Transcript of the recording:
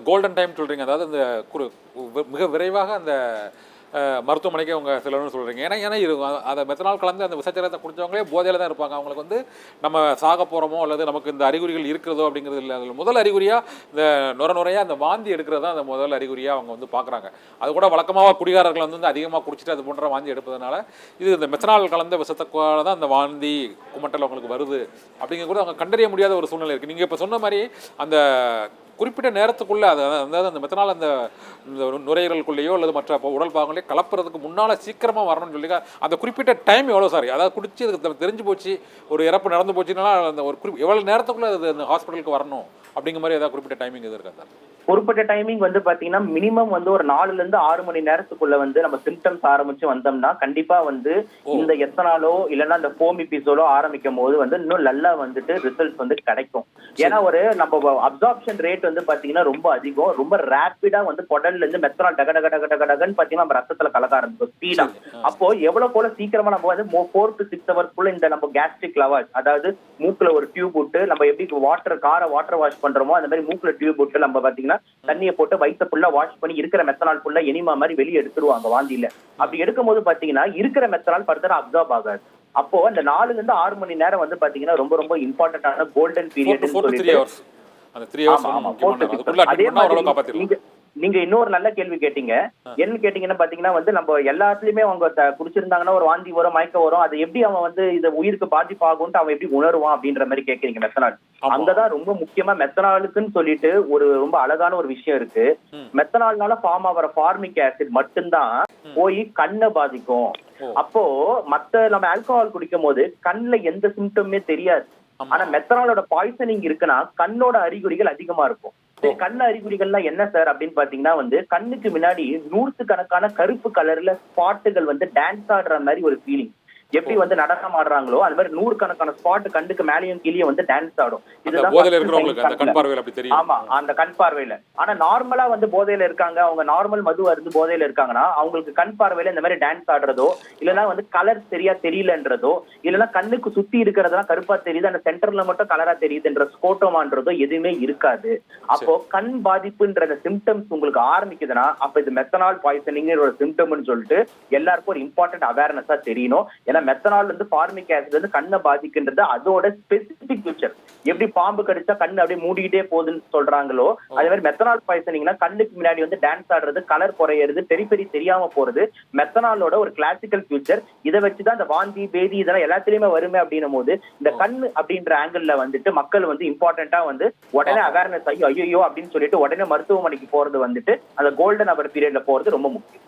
Golden time சொல்கிறீங்க, அதாவது இந்த மிக விரைவாக அந்த மருத்துவமனைக்கு அவங்க செல்லணும்னு சொல்கிறீங்க. ஏன்னா ஏன்னா இது அதை மெத்தனால் கலந்து அந்த விசச்சரத்தை குடித்தவங்களே போதையில் தான் இருப்பாங்க. அவங்களுக்கு வந்து நம்ம சாக போகிறோமோ அல்லது நமக்கு இந்த அறிகுறிகள் இருக்கிறதோ அப்படிங்கிறது இல்லை. அதில் முதல் அறிகுறியாக இந்த நுரையாக அந்த வாந்தி எடுக்கிறது தான் அந்த முதல் அறிகுறியாக அவங்க வந்து பார்க்குறாங்க. அது கூட வழக்கமாக குடிகாரர்கள் வந்து அதிகமாக குடிச்சிட்டு அது போன்ற வாந்தி எடுப்பதனால இது இந்த மெத்தனால் கலந்த விஷத்துக்காக தான் அந்த வாந்தி குமட்டல் அவங்களுக்கு வருது அப்படிங்கிற கூட அவங்க கண்டறிய முடியாத ஒரு சூழ்நிலை இருக்குது. நீங்கள் இப்போ சொன்ன மாதிரி அந்த குறிப்பிட்ட நேரத்துக்குள்ளே அதாவது அந்த மெத்தனால் அந்த நுரையீரலுக்குள்ளேயோ அல்லது மற்ற உடல் பாகங்களையோ கலப்புறதுக்கு முன்னால் சீக்கிரமாக வரணும்னு சொல்லி அந்த குறிப்பிட்ட டைம் எவ்வளோ சார்? அதாவது குடிச்சு அதுக்கு தெரிஞ்சு போச்சு, ஒரு இறப்பு நடந்து போச்சுன்னா அந்த ஒரு எவ்வளோ நேரத்துக்குள்ளே அது அந்த ஹாஸ்பிட்டலுக்கு வரணும் அப்படிங்கிற மாதிரி ஏதாவது குறிப்பிட்ட டைமிங் எது இருக்கா சார்? குறிப்பிட்ட டைமிங் வந்து பாத்தீங்கன்னா மினிமம் வந்து ஒரு 4 to 6 மணி நேரத்துக்குள்ள வந்து நம்ம சிம்டம்ஸ் ஆரம்பிச்சு வந்தோம்னா கண்டிப்பா வந்து இந்த எத்தனாலோ இல்லைன்னா இந்த ஃபோமிபிசோலோ ஆரம்பிக்கும் போது வந்து இன்னும் நல்லா வந்துட்டு ரிசல்ட்ஸ் வந்து கிடைக்கும். ஏன்னா ஒரு நம்ம அப்சார்ப்ஷன் ரேட் வந்து பாத்தீங்கன்னா ரொம்ப அதிகம், ரொம்ப ரேபிடா வந்து குடல்ல இருந்து மெத்தனால் டக டக டக டகன்னு பாத்தீங்கன்னா நம்ம ரத்தத்துல கலக்க ஆரம்பிக்கும் ஸ்பீடா. அப்போ எவ்வளவு போல சீக்கிரமா நம்ம வந்து 4 to 6 hours இந்த நம்ம கேஸ்ட்ரிக் லவாஜ், அதாவது மூக்குல ஒரு டியூப் விட்டு நம்ம எப்படி வாட்டர் வாஷ் பண்றோமோ அந்த மாதிரி மூக்குல டியூப் விட்டு நம்ம பாத்தீங்கன்னா தண்ணியை போட்டு வயிற்று ஃபுல்லா வாஷ் பண்ணி இருக்கிற மெத்தனால் ஃபுல்லா எனிமா மாதிரி வெளியே எடுத்துருவாங்க வாந்தியில. அப்படி எடுக்கும் போது பாத்தீங்கன்னா இருக்கிற மெத்தனால் ஃபர்தரா அப்சார்ப் ஆகாது. அப்போ அந்த 4 to 6 மணி நேரம் வந்து பாத்தீங்கன்னா ரொம்ப ரொம்ப இம்பார்ட்டன்டான கோல்டன் பீரியட். நீங்க இன்னொரு நல்ல கேள்வி கேட்டீங்க. என்ன கேட்டீங்கன்னா பாத்தீங்கன்னா வந்து நம்ம எல்லாத்துலயுமே அவங்க குடிச்சிருந்தாங்கன்னா ஒரு வாந்தி வரும், மயக்கம் வரும், அது எப்படி அவன் வந்து இந்த உயிருக்கு பாதிப்பு ஆகும்ட்டு அவன் எப்படி உணருவான் அப்படின்ற மாதிரி கேட்கறீங்க. மெத்தனால் அங்கதான் ரொம்ப முக்கியமா மெத்தனாலுக்குன்னு சொல்லிட்டு ஒரு ரொம்ப அழகான ஒரு விஷயம் இருக்கு. மெத்தனால்னால ஃபார்ம் ஆகிற ஃபார்மிக் ஆசிட் மட்டும்தான் போய் கண்ணை பாதிக்கும். அப்போ மத்த நம்ம ஆல்கஹால் குடிக்கும் போது கண்ணுல எந்த சிம்டமே தெரியாது. ஆனா மெத்தனாலோட பாய்சனிங் இருக்குன்னா கண்ணோட அறிகுறிகள் அதிகமா இருக்கும். கண்ணு அறிகுறிகள்லாம் என்ன சார் அப்படின்னு பாத்தீங்கன்னா வந்து கண்ணுக்கு முன்னாடி 100 கருப்பு கலர்ல ஸ்பாட்டுகள் வந்து டான்ஸ் ஆடுற மாதிரி ஒரு ஃபீலிங். எப்படி வந்து நடனம் ஆடுறாங்களோ அது மாதிரி 100 ஸ்பாட் கண்ணுக்கு மேலேயும் கீழே வந்து டான்ஸ் ஆடும். ஆமா, அந்த கண் பார்வையில. ஆனா நார்மலா வந்து போதையில இருக்காங்க, அவங்க நார்மல் மது அருந்து போதையில இருக்காங்கன்னா அவங்களுக்கு கண் பார்வையில இந்த மாதிரி டான்ஸ் ஆடுறதோ இல்லைன்னா வந்து கலர் சரியா தெரியலன்றதோ இல்லைன்னா கண்ணுக்கு சுத்தி இருக்கிறதெல்லாம் கருப்பா தெரியுது, அந்த சென்டர்ல மட்டும் கலரா தெரியுதுன்ற ஸ்கோட்டோமான்றதோ எதுவுமே இருக்காது. அப்போ கண் பாதிப்புன்ற சிம்டம்ஸ் உங்களுக்கு ஆரம்பிக்குதுன்னா அப்ப இது மெத்தனால் பாய்சனிங் ஒரு சிம்டம்னு சொல்லிட்டு எல்லாருக்கும் ஒரு இம்பார்ட்டன்ட் அவேர்னஸா தெரியணும். ஏன்னா மெத்தனால் வந்து ஃபார்மிக் ஆசிட் வந்து கண்ணை பாதிக்கின்றது அதோட ஸ்பெசிபிக் ஃபியூச்சர். எப்படி பாம்பு கடிச்சா கண்ணு அப்படியே மூடிக்கிட்டே போகுதுன்னு சொல்றாங்களோ அதே மாதிரி மெத்தனால் பாய்சனிங்னா கண்ணுக்கு முன்னாடி வந்து டான்ஸ் ஆடுறது, கலர் குறையிறது, பெரி தெரியாம போறது மெத்தனாலோட ஒரு கிளாசிக்கல் ஃபியூச்சர். இதை வச்சுதான் இந்த வாந்தி பேதி இதெல்லாம் எல்லாத்துலயுமே வருமே அப்படின்னும் போது இந்த கண்ணு அப்படின்ற ஆங்கிள் வந்துட்டு மக்கள் வந்து இம்பார்ட்டன்டா வந்து உடனே அவேர்னஸ் ஆகி ஐயோ அப்படின்னு சொல்லிட்டு உடனே மருத்துவமனைக்கு போறது வந்துட்டு அந்த கோல்டன் அவர் பீரியட்ல போறது ரொம்ப முக்கியம்.